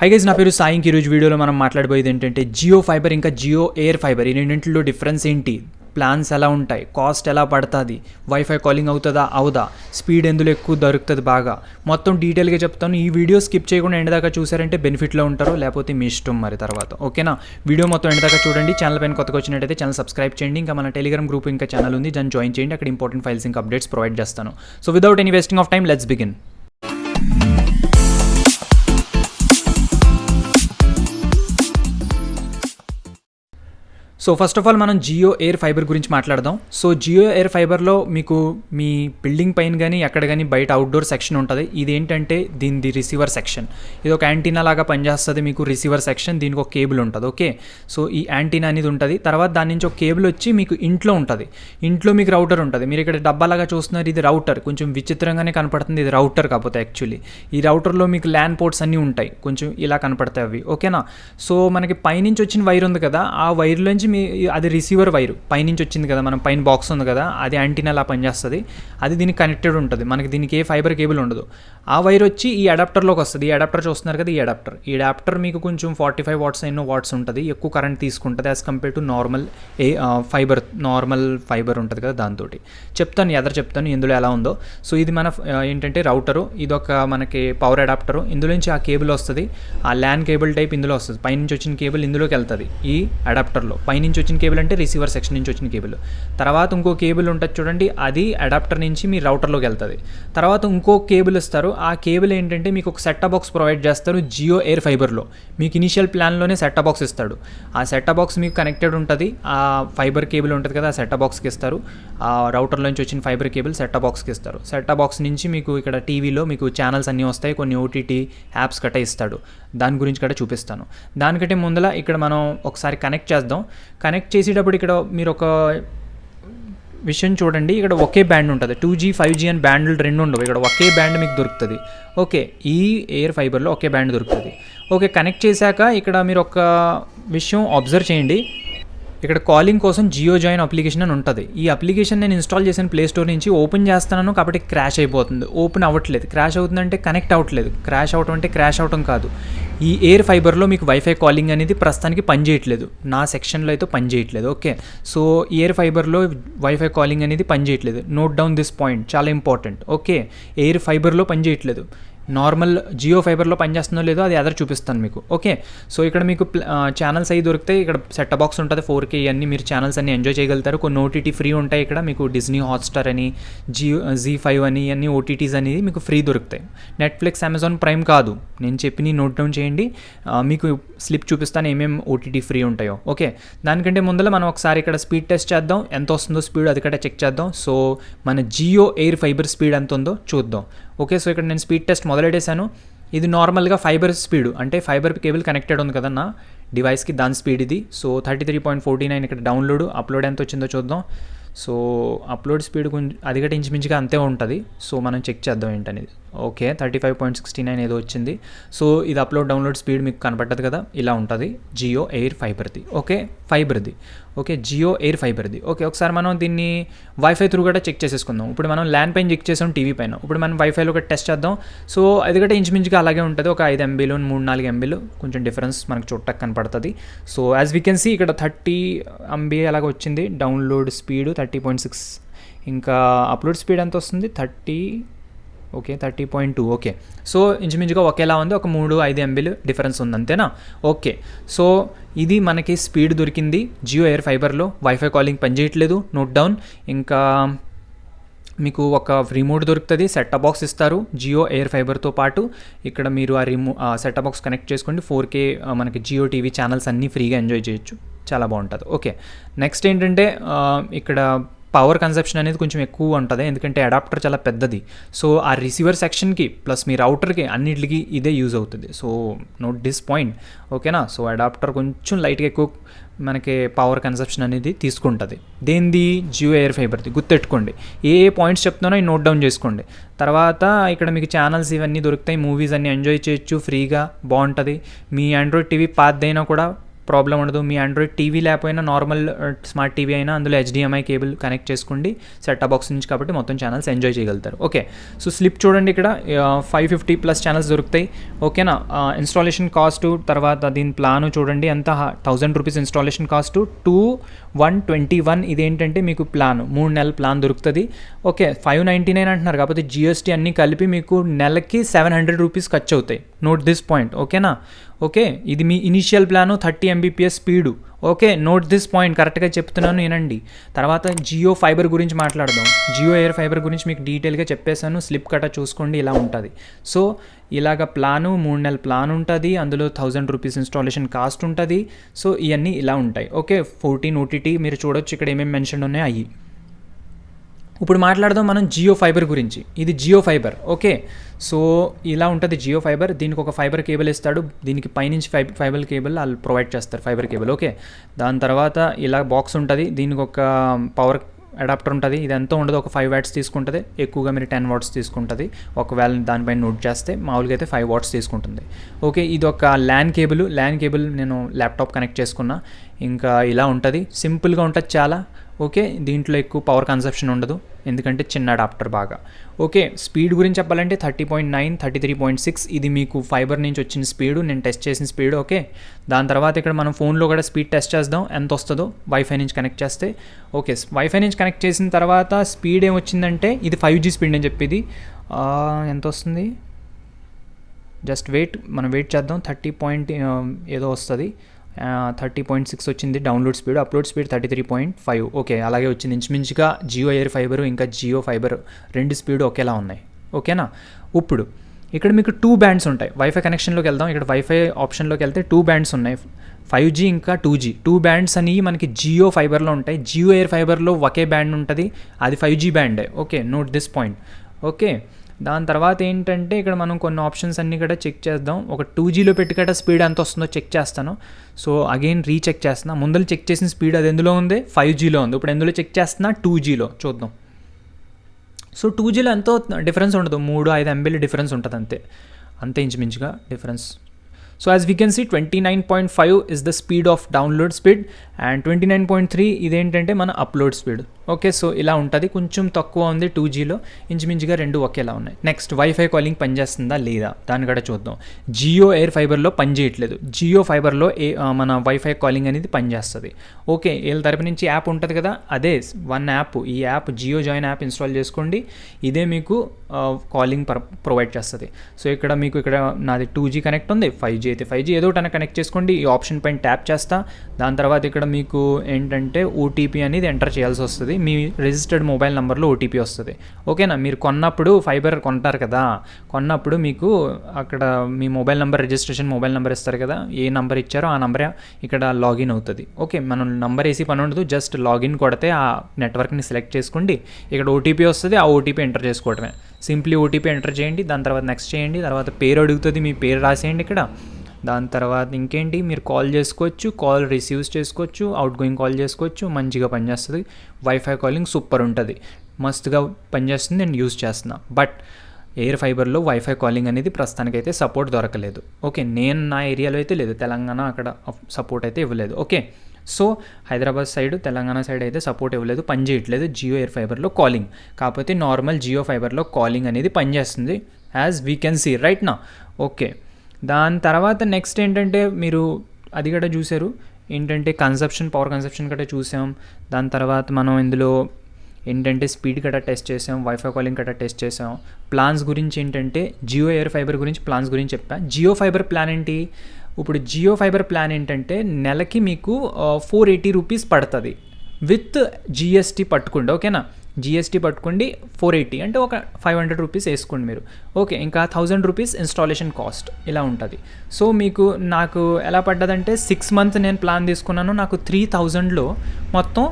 Hi guys, నా పేరు సాయి. ఈ రోజు వీడియోలో మనం మాట్లాడబోయేది ఏంటంటే జియో ఫైబర్ ఇంకా జియో ఎయిర్ ఫైబర్ ఈ రెండింటిలో డిఫరెన్స్ ఏంటి, ప్లాన్స్ ఎలా ఉంటాయి, కాస్ట్ ఎలా పడుతుంది, వైఫై కాలింగ్ అవుతుందా అవుదా, స్పీడ్ ఎందులో ఎక్కువ దొరుకుతుంది, బాగా మొత్తం డీటెయిల్గా చెప్తాను. ఈ వీడియో స్కిప్ చేయకుండా ఎండ్ దాకా చూసారంటే బెనిఫిట్లో ఉంటారు, లేకపోతే మీ ఇష్టం మరి తర్వాత. ఓకేనా, వీడియో మొత్తం ఎండ్ దాకా చూడండి. ఛానల్ పైన కొత్తగా వచ్చినట్టయితే ఛానల్ సబ్స్క్రైబ్ చేయండి. ఇంకా మన టెలిగ్రామ్ గ్రూప్ ఇంకా ఛానల్ ఉంది, దాన్ని జాయిన్ చేయండి. అక్కడ ఇంపార్టెంట్ ఫైల్స్ ఇంకా అప్డేట్స్ ప్రొవైడ్ చేస్తాను. So without any wasting of time, let's begin. So first of all మనం జియో ఎయిర్ ఫైబర్ గురించి మాట్లాడదాం. సో జియో ఎయిర్ ఫైబర్లో మీకు మీ బిల్డింగ్ పైన కానీ ఎక్కడ కానీ బయట అవుట్డోర్ సెక్షన్ ఉంటుంది. ఇది ఏంటంటే దీనిది రిసీవర్ సెక్షన్. ఇది ఒక యాంటీనా లాగా పనిచేస్తుంది. మీకు రిసీవర్ సెక్షన్, దీనికి ఒక కేబుల్ ఉంటుంది. ఓకే, సో ఈ యాంటీనా అనేది ఉంటుంది. తర్వాత దాని నుంచి ఒక కేబుల్ వచ్చి మీకు ఇంట్లో ఉంటుంది. ఇంట్లో మీకు రౌటర్ ఉంటుంది. మీరు ఇక్కడ డబ్బాలాగా చూస్తున్నారు, ఇది రౌటర్. కొంచెం విచిత్రంగానే కనపడుతుంది, ఇది రౌటర్ కాకపోతే యాక్చువల్లీ ఈ రౌటర్లో మీకు ల్యాన్ పోర్ట్స్ అన్నీ ఉంటాయి, కొంచెం ఇలా కనపడతాయి అవి. ఓకేనా, సో మనకి పైనుంచి వచ్చిన వైర్ ఉంది కదా, ఆ వైర్లోంచి అది రిసీవర్ వైర్ పైనుంచి వచ్చింది కదా, మనం పైన బాక్స్ ఉంది కదా, అది యాంటీనా అలా పనిచేస్తుంది. అది దీనికి కనెక్టెడ్ ఉంటుంది. మనకి దీనికి ఏ ఫైబర్ కేబుల్ ఉండదు. ఆ వైర్ వచ్చి ఈ అడాప్టర్లోకి వస్తుంది. ఈ అడాప్టర్ చూస్తున్నారు కదా, ఈ అడాప్టర్ మీకు కొంచెం 45 వాట్స్ ఎన్నో వాట్స్ ఉంటుంది, ఎక్కువ కరెంట్ తీసుకుంటుంది as compare to normal fibre ఉంటుంది కదా, దాంతో చెప్తాను ఇందులో ఎలా ఉందో. సో ఇది మన ఏంటంటే రౌటరు, ఇది ఒక మనకి పవర్ అడాప్టరు. ఇందులో నుంచి ఆ కేబుల్ వస్తుంది, ఆ ల్యాన్ కేబుల్ టైప్ ఇందులో వస్తుంది. పైనుంచి వచ్చిన కేబుల్ ఇందులోకి వెళ్తుంది ఈ అడాప్టర్లో. పైనుంచి వచ్చిన కేబుల్ అంటే రిసీవర్ సెక్షన్ నుంచి వచ్చిన కేబుల్. తర్వాత ఇంకో కేబుల్ ఉంటుంది చూడండి, అది అడాప్టర్ నుంచి మీ రౌటర్లోకి వెళ్తుంది. తర్వాత ఇంకో కేబుల్ ఇస్తారు. ఆ కేబుల్ ఏంటంటే మీకు ఒక సెట్ బాక్స్ ప్రొవైడ్ చేస్తారు జియో ఎయిర్ ఫైబర్లో. మీకు ఇనిషియల్ ప్లాన్లోనే సెట్ బాక్స్ ఇస్తాడు. ఆ సెట్ బాక్స్ మీకు కనెక్టెడ్ ఉంటుంది. ఆ ఫైబర్ కేబుల్ ఉంటుంది కదా, ఆ సెట్ బాక్స్కి ఇస్తారు. ఆ రౌటర్లో నుంచి వచ్చిన ఫైబర్ కేబుల్ సెట్ బాక్స్కి ఇస్తారు. సెట్ బాక్స్ నుంచి మీకు ఇక్కడ టీవీలో మీకు ఛానల్స్ అన్నీ వస్తాయి, కొన్ని ఓటీటీ యాప్స్ కట్ట ఇస్తాడు. దాని గురించి కూడా చూపిస్తాను. దానికంటే ముందర ఇక్కడ మనం ఒకసారి కనెక్ట్ చేద్దాం. కనెక్ట్ చేసేటప్పుడు ఇక్కడ మీరు ఒక విషయం చూడండి, ఇక్కడ ఒకే బ్యాండ్ ఉంటుంది. 2G 5G అని బ్యాండ్లు రెండు ఉండవు, ఇక్కడ ఒకే బ్యాండ్ మీకు దొరుకుతుంది. ఓకే, ఈ ఎయిర్ ఫైబర్లో ఒకే బ్యాండ్ దొరుకుతుంది. ఓకే, కనెక్ట్ చేశాక ఇక్కడ మీరు ఒక విషయం అబ్జర్వ్ చేయండి. ఇక్కడ కాలింగ్ కోసం జియో జాయిన్ అప్లికేషన్ అని ఉంటుంది. ఈ అప్లికేషన్ నేను ఇన్స్టాల్ చేసిన ప్లే స్టోర్ నుంచి ఓపెన్ చేస్తున్నాను కాబట్టి క్రాష్ అయిపోతుంది, ఓపెన్ అవ్వట్లేదు. క్రాష్ అవుతుందంటే కనెక్ట్ అవ్వట్లేదు. క్రాష్ అవటం అంటే క్రాష్ అవటం కాదు. ఈ ఎయిర్ ఫైబర్లో మీకు వైఫై కాలింగ్ అనేది ప్రస్తుతానికి పనిచేయట్లేదు. నా సెక్షన్లో అయితే పనిచేయట్లేదు. ఓకే, సో ఎయిర్ ఫైబర్లో వైఫై కాలింగ్ అనేది పనిచేయట్లేదు. నోట్ డౌన్ దిస్ పాయింట్, చాలా ఇంపార్టెంట్. ఓకే, ఎయిర్ ఫైబర్లో పనిచేయట్లేదు. నార్మల్ జియో ఫైబర్లో పనిచేస్తుందో లేదో అది ఎదర్ చూపిస్తాను మీకు. ఓకే, సో ఇక్కడ మీకు ఛానల్స్ అవి దొరుకుతాయి. ఇక్కడ సెట్ బాక్స్ ఉంటుంది, 4K ఇవన్నీ మీరు ఛానల్స్ అన్ని ఎంజాయ్ చేయగలుగుతారు. కొన్ని ఓటీటీ ఫ్రీ ఉంటాయి. ఇక్కడ మీకు డిజ్నీ హాట్స్టార్ అని, జీ5 అని, ఇవన్నీ ఓటీటీస్ అనేది మీకు ఫ్రీ దొరుకుతాయి. నెట్ఫ్లిక్స్, అమెజాన్ ప్రైమ్ కాదు, నేను చెప్పి నోట్ డౌన్ చేయండి. మీకు స్లిప్ చూపిస్తాను ఏమేమి ఓటీటీ ఫ్రీ ఉంటాయో. ఓకే, దానికంటే ముందర మనం ఒకసారి ఇక్కడ స్పీడ్ టెస్ట్ చేద్దాం. ఎంత వస్తుందో స్పీడ్ అది కూడా చెక్ చేద్దాం. సో మన జియో ఎయిర్ ఫైబర్ స్పీడ్ ఎంత ఉందో చూద్దాం. ఓకే, సో ఇక్కడ నేను స్పీడ్ టెస్ట్ మొదలెట్టేశాను. ఇది నార్మల్గా ఫైబర్ స్పీడ్, అంటే ఫైబర్ కేబుల్ కనెక్టెడ్ ఉంది కదా నా డివైస్కి, దాని స్పీడ్ ఇది. సో 33.49 ఇక్కడ డౌన్లోడ్. అప్లోడ్ ఎంత వచ్చిందో చూద్దాం. సో అప్లోడ్ స్పీడ్ కొంచెం అది కూడా ఇంచుమించుగా అంతే ఉంటుంది. సో మనం చెక్ చేద్దాం ఏంటనేది. ఓకే, 35.69 ఏదో వచ్చింది. సో ఇది అప్లోడ్ డౌన్లోడ్ స్పీడ్ మీకు కనపడ్డది కదా, ఇలా ఉంటుంది జియో ఎయిర్ ఫైబర్ది. ఓకే, ఫైబర్ది. ఓకే, జియో ఎయిర్ ఫైబర్ది. ఓకే, ఒకసారి మనం దీన్ని వైఫై త్రూ కూడా చెక్ చేసేసుకుందాం. ఇప్పుడు మనం ల్యాన్ పైన చెక్ చేసాం, టీవీ పైన. ఇప్పుడు మనం వైఫైలో కూడా టెస్ట్ చేద్దాం. సో అది కూడా ఇంచుమించుగా అలాగే ఉంటుంది. ఒక 5 MB 3-4 MB కొంచెం డిఫరెన్స్ మనకు చూడటానికి కనపడుతుంది. So as we can see ఇక్కడ 30 MB అలాగ వచ్చింది డౌన్లోడ్ స్పీడ్, 30.6. ఇంకా అప్లోడ్ స్పీడ్ ఎంత వస్తుంది, 30.2. ఓకే, సో ఇంచుమించుగా ఒకేలా ఉంది. ఒక 3-5 MB డిఫరెన్స్ ఉంది, అంతేనా? ఓకే, సో ఇది మనకి స్పీడ్ దొరికింది జియో ఎయిర్ ఫైబర్లో. వైఫై కాలింగ్ పనిచేయట్లేదు, నోట్ డౌన్. ఇంకా మీకు ఒక రిమోట్ దొరుకుతుంది, సెట్ బాక్స్ ఇస్తారు జియో ఎయిర్ ఫైబర్తో పాటు. ఇక్కడ మీరు ఆ సెట్ బాక్స్ కనెక్ట్ చేసుకోండి. 4K మనకి జియో టీవీ ఛానల్స్ అన్నీ ఫ్రీగా ఎంజాయ్ చేయొచ్చు, చాలా బాగుంటుంది. ఓకే, నెక్స్ట్ ఏంటంటే ఇక్కడ పవర్ కన్సెప్షన్ అనేది కొంచెం ఎక్కువ ఉంటుంది, ఎందుకంటే అడాప్టర్ చాలా పెద్దది. సో ఆ రిసీవర్ సెక్షన్కి ప్లస్ మీ రౌటర్కి అన్నిటికి ఇదే యూజ్ అవుతుంది. So note this point. ఓకేనా, సో అడాప్టర్ కొంచెం లైట్గా ఎక్కువ మనకి పవర్ కన్సెప్షన్ అనేది తీసుకుంటుంది. దేనిది, జియో ఎయిర్ ఫైబర్ది. గుర్తెట్టుకోండి, ఏ పాయింట్స్ చెప్తున్నానో నోట్ డౌన్ చేసుకోండి. తర్వాత ఇక్కడ మీకు ఛానల్స్ ఇవన్నీ దొరుకుతాయి, మూవీస్ అన్నీ ఎంజాయ్ చేయొచ్చు ఫ్రీగా, బాగుంటుంది. మీ ఆండ్రాయిడ్ టీవీ పాతదైనా కూడా ప్రాబ్లం ఉండదు. మీ ఆండ్రాయిడ్ టీవీ లేకపోయినా నార్మల్ స్మార్ట్ టీవీ అయినా అందులో HDMI కేబుల్ కనెక్ట్ చేసుకోండి సెట్టాప్ బాక్స్ నుంచి, కాబట్టి మొత్తం ఛానల్స్ ఎంజాయ్ చేయగలుగుతారు. ఓకే, సో స్లిప్ చూడండి, ఇక్కడ 550+ ఛానల్స్ దొరుకుతాయి. ఓకేనా, ఇన్స్టాలేషన్ కాస్ట్ తర్వాత దీని ప్లాను చూడండి ఎంత, 1000 రూపీస్ ఇన్స్టాలేషన్ కాస్ట్, 2121 ఇదేంటంటే మీకు ప్లాన్ 3 నెలల ప్లాన్ దొరుకుతుంది. ఓకే, 599 అంటున్నారు, కాకపోతే GST అన్నీ కలిపి మీకు నెలకి 700 రూపీస్ ఖర్చు అవుతాయి. Note this point. ఓకేనా, ఓకే, ఇది మీ initial plan 30 Mbps speed. Okay, note this point, కరెక్ట్గా చెప్తున్నాను వినండి. తర్వాత జియో ఫైబర్ గురించి మాట్లాడదాం. జియో ఎయిర్ ఫైబర్ గురించి మీకు డీటెయిల్గా చెప్పేశాను, స్లిప్ కట్ట చూసుకోండి, ఇలా ఉంటుంది. సో ఇలాగ ప్లాను 3 నెలల ప్లాన్ ఉంటుంది, అందులో 1000 రూపీస్ ఇన్స్టాలేషన్ కాస్ట్ ఉంటుంది. సో ఇవన్నీ ఇలా ఉంటాయి. ఓకే, 14 OTT మీరు చూడొచ్చు ఇక్కడ ఏమేమి మెన్షన్ ఉన్నాయో అయ్యి. ఇప్పుడు మాట్లాడదాం మనం జియో ఫైబర్ గురించి. ఇది జియో ఫైబర్. ఓకే, సో ఇలా ఉంటుంది జియో ఫైబర్. దీనికి ఒక ఫైబర్ కేబుల్ ఇస్తాడు, దీనికి పైనుంచి ఫైబర్ కేబుల్ వాళ్ళు ప్రొవైడ్ చేస్తారు, ఫైబర్ కేబుల్. ఓకే, దాని తర్వాత ఇలా బాక్స్ ఉంటుంది, దీనికి ఒక పవర్ అడాప్టర్ ఉంటుంది. ఇది ఎంతో ఉండదు, ఒక 5 watts తీసుకుంటుంది. ఎక్కువగా మీరు 10 watts తీసుకుంటుంది. ఒకవేళ దానిపైన నోట్ చేస్తే మామూలుగా అయితే 5 watts తీసుకుంటుంది. ఓకే, ఇది ఒక ల్యాన్ కేబుల్ నేను ల్యాప్టాప్ కనెక్ట్ చేసుకున్నా. ఇంకా ఇలా ఉంటుంది, సింపుల్గా ఉంటుంది చాలా. ఓకే, దీంట్లో ఎక్కువ పవర్ కన్సప్షన్ ఉండదు, ఎందుకంటే చిన్న అడాప్టర్ బాగా. ఓకే, స్పీడ్ గురించి చెప్పాలంటే 30.9, 33.6 ఇది మీకు ఫైబర్ నుంచి వచ్చిన స్పీడు, నేను టెస్ట్ చేసిన స్పీడ్. ఓకే, దాని తర్వాత ఇక్కడ మనం ఫోన్లో కూడా స్పీడ్ టెస్ట్ చేద్దాం ఎంత వస్తుందో వైఫై నుంచి కనెక్ట్ చేస్తే. ఓకే, వైఫై నుంచి కనెక్ట్ చేసిన తర్వాత స్పీడ్ ఏమొచ్చిందంటే ఇది 5G స్పీడ్ అని చెప్పేది. ఎంత వస్తుంది, జస్ట్ మనం వెయిట్ చేద్దాం. 30 ఏదో వస్తుంది, 30.6 వచ్చింది download speed, upload speed 33.5. Okay, అలాగే వచ్చింది. ఇంచుమించుగా జియో ఎయిర్ ఫైబర్ ఇంకా జియో ఫైబర్ 2 స్పీడ్ ఒకేలా ఉన్నాయి. ఓకేనా, ఇప్పుడు ఇక్కడ మీకు 2 బ్యాండ్స్ ఉంటాయి. వైఫై కనెక్షన్లోకి వెళ్దాం. ఇక్కడ వైఫై ఆప్షన్లోకి వెళ్తే 2 బ్యాండ్స్ ఉన్నాయి, 5G ఇంకా 2G. 2 బ్యాండ్స్ అని మనకి జియో ఫైబర్లో ఉంటాయి. జియో ఎయిర్ ఫైబర్లో ఒకే బ్యాండ్ ఉంటుంది, అది 5G బ్యాండే. Okay, note this point. Okay, దాని తర్వాత ఏంటంటే ఇక్కడ మనం కొన్ని ఆప్షన్స్ అన్నీ కూడా చెక్ చేద్దాం. ఒక 2Gలో పెట్టుకట స్పీడ్ ఎంత వస్తుందో చెక్ చేస్తాను. సో అగైన్ రీచెక్ చేస్తున్నా. ముందర చెక్ చేసిన స్పీడ్ అది ఎందులో ఉంది, 5Gలో ఉంది. ఇప్పుడు ఎందులో చెక్ చేస్తున్నా, 2Gలో చూద్దాం. సో 2Gలో ఎంతో డిఫరెన్స్ ఉండదు, 3-5 MB డిఫరెన్స్ ఉంటుంది, అంతే ఇంచుమించుగా difference. So as we can see 29.5 is the speed of download speed and 29.3 ఇదేంటంటే మన అప్లోడ్ స్పీడ్. ఓకే, సో ఇలా ఉంటుంది, కొంచెం తక్కువ ఉంది 2Gలో, ఇంచుమించుగా 2 ఒకేలా ఉన్నాయి. నెక్స్ట్ వైఫై కాలింగ్ పనిచేస్తుందా లేదా దాన్ని కూడా చూద్దాం. జియో ఎయిర్ ఫైబర్లో పనిచేయట్లేదు, జియో ఫైబర్లో మన వైఫై కాలింగ్ అనేది పనిచేస్తుంది. ఓకే, వీళ్ళ తరపు నుంచి యాప్ ఉంటుంది కదా, అదే 1 యాప్, ఈ app Jio join app install చేసుకోండి, ఇదే మీకు కాలింగ్ ప్రొవైడ్ చేస్తుంది. సో ఇక్కడ మీకు ఇక్కడ నాది 2G కనెక్ట్ ఉంది, 5G అయితే 5G ఏదో ఒకటి కనెక్ట్ చేసుకోండి. ఈ ఆప్షన్ పైన ట్యాప్ చేస్తా, దాని తర్వాత ఇక్కడ మీకు ఏంటంటే OTP అనేది ఎంటర్ చేయాల్సి వస్తుంది. మీ రిజిస్టర్డ్ మొబైల్ నెంబర్లో OTP వస్తుంది. ఓకేనా, మీరు కొన్నప్పుడు ఫైబర్ కొంటారు కదా, కొన్నప్పుడు మీకు అక్కడ మీ mobile number, registration mobile number ఇస్తారు కదా, ఏ నెంబర్ ఇచ్చారో ఆ నెంబరే ఇక్కడ లాగిన్ అవుతుంది. ఓకే, మనం నెంబర్ వేసి పని ఉండదు, జస్ట్ లాగిన్ కొడితే ఆ నెట్వర్క్ని సెలెక్ట్ చేసుకోండి, ఇక్కడ OTP వస్తుంది, ఆ OTP ఎంటర్ చేసుకోవడమే. సింప్లీ OTP ఎంటర్ చేయండి, దాని తర్వాత నెక్స్ట్ చేయండి, తర్వాత పేరు అడుగుతుంది, మీ పేరు రాసేయండి ఇక్కడ. దాని తర్వాత ఇంకేంటి, మీరు కాల్ చేసుకోవచ్చు, కాల్ రిసీవ్స్ చేసుకోవచ్చు, అవుట్ గోయింగ్ కాల్ చేసుకోవచ్చు, మంచిగా పనిచేస్తుంది. వైఫై కాలింగ్ సూపర్ ఉంటుంది, మస్తుగా పనిచేస్తుంది, నేను యూజ్ చేస్తున్నా. బట్ ఎయిర్ ఫైబర్లో వైఫై కాలింగ్ అనేది ప్రస్తుతానికైతే సపోర్ట్ దొరకలేదు. ఓకే, నేను నా ఏరియాలో అయితే లేదు, తెలంగాణ అక్కడ సపోర్ట్ అయితే ఇవ్వలేదు. Okay, so Hyderabad side, Telangana side అయితే సపోర్ట్ ఇవ్వలేదు, పని చేయట్లేదు జియో ఎయిర్ ఫైబర్లో కాలింగ్. కాకపోతే నార్మల్ జియో ఫైబర్లో కాలింగ్ అనేది పనిచేస్తుంది, as we can see right నా. ఓకే, దాని తర్వాత నెక్స్ట్ ఏంటంటే మీరు అది కూడా చూసారు, ఏంటంటే పవర్ కన్సప్షన్ కూడా చూసాం. దాని తర్వాత మనం ఇందులో ఏంటంటే స్పీడ్ కట్ట టెస్ట్ చేసాం, వైఫై కాలింగ్ కట్ట టెస్ట్ చేసాం. ప్లాన్స్ గురించి ఏంటంటే జియో ఎయిర్ ఫైబర్ గురించి ప్లాన్స్ గురించి చెప్పాను. జియో ఫైబర్ ప్లాన్ ఏంటి, ఇప్పుడు జియో ఫైబర్ ప్లాన్ ఏంటంటే నెలకి మీకు 480 రూపీస్ పడుతుంది విత్ GST పట్టుకోండి. ఓకేనా, GST పట్టుకోండి, 480 అంటే ఒక 500 రూపీస్ వేసుకోండి మీరు. ఓకే, ఇంకా 1000 రూపీస్ ఇన్స్టాలేషన్ కాస్ట్ ఇలా ఉంటుంది. సో మీకు నాకు ఎలా పడ్డదంటే 6 months నేను ప్లాన్ తీసుకున్నాను, నాకు 3000లో మొత్తం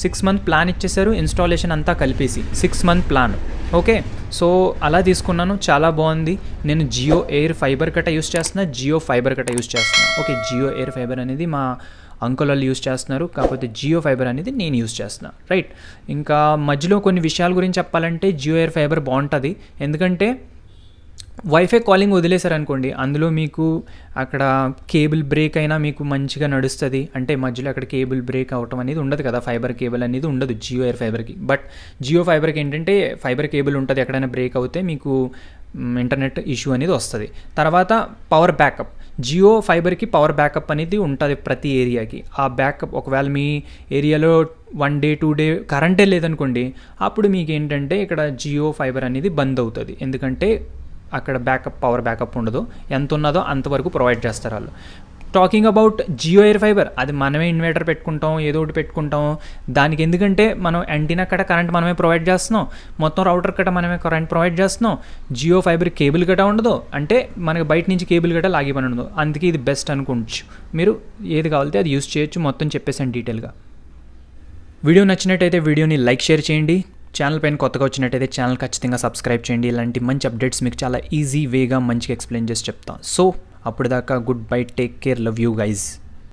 6 month ప్లాన్ ఇచ్చేసారు, ఇన్స్టాలేషన్ అంతా కలిపేసి 6 month ప్లాన్. ఓకే, సో అలా తీసుకున్నాను, చాలా బాగుంది. నేను జియో ఎయిర్ ఫైబర్ కట్ట యూస్ చేస్తున్నా, జియో ఫైబర్ కట్ట యూస్ చేస్తున్నా. ఓకే, జియో ఎయిర్ ఫైబర్ అనేది మా అంకుల్ వాళ్ళు యూస్ చేస్తున్నారు, కాకపోతే జియో ఫైబర్ అనేది నేను యూస్ చేస్తున్నా. రైట్, ఇంకా మధ్యలో కొన్ని విషయాల గురించి చెప్పాలంటే జియో ఎయిర్ ఫైబర్ బాగుంటుంది, ఎందుకంటే వైఫై కాలింగ్ వదిలేశారనుకోండి, అందులో మీకు అక్కడ కేబుల్ బ్రేక్ అయినా మీకు మంచిగా నడుస్తుంది. అంటే మధ్యలో అక్కడ కేబుల్ బ్రేక్ అవ్వటం అనేది ఉండదు కదా, ఫైబర్ కేబుల్ అనేది ఉండదు జియో ఎయిర్ ఫైబర్కి. బట్ జియో ఫైబర్కి ఏంటంటే ఫైబర్ కేబుల్ ఉంటుంది, ఎక్కడైనా బ్రేక్ అవుతే మీకు ఇంటర్నెట్ ఇష్యూ అనేది వస్తుంది. తర్వాత పవర్ బ్యాకప్, జియో ఫైబర్కి పవర్ బ్యాకప్ అనేది ఉంటుంది ప్రతి ఏరియాకి. ఆ బ్యాకప్ ఒకవేళ మీ ఏరియాలో 1 డే 2 డే కరెంటే లేదనుకోండి, అప్పుడు మీకు ఏంటంటే ఇక్కడ జియో ఫైబర్ అనేది బంద్ అవుతుంది. ఎందుకంటే అక్కడ పవర్ బ్యాకప్ ఉండదు, ఎంత ఉన్నదో అంతవరకు ప్రొవైడ్ చేస్తారు వాళ్ళు. Talking about Jio air fiber, అది మనమే ఇన్వర్టర్ పెట్టుకుంటాం, ఏదో ఒకటి పెట్టుకుంటాం. దానికి ఎందుకంటే మనం యాంటీనా కట్ట కరెంట్ మనమే ప్రొవైడ్ చేస్తున్నాం, మొత్తం రౌటర్ కట్ట మనమే కరెంట్ ప్రొవైడ్ చేస్తున్నాం. జియో ఫైబర్ కేబుల్ గట్ట ఉండదు, అంటే మనకి బయట నుంచి కేబుల్ గట్ట లాగి పని ఉండదు. అందుకే ఇది బెస్ట్ అనుకోవచ్చు. మీరు ఏది కావాలితే అది యూస్ చేయొచ్చు. మొత్తం చెప్పేసాను డీటెయిల్గా. వీడియో నచ్చినట్టయితే వీడియోని లైక్, షేర్ చేయండి. ఛానల్ పైన కొత్తగా వచ్చినట్టయితే ఛానల్ ఖచ్చితంగా సబ్స్క్రైబ్ చేయండి. ఇలాంటి మంచి అప్డేట్స్ మీకు చాలా ఈజీ వేగా మంచిగా ఎక్స్ప్లెయిన్ చేసి చెప్తాం. సో అప్పుడు దాకా good bye, take care, love you guys.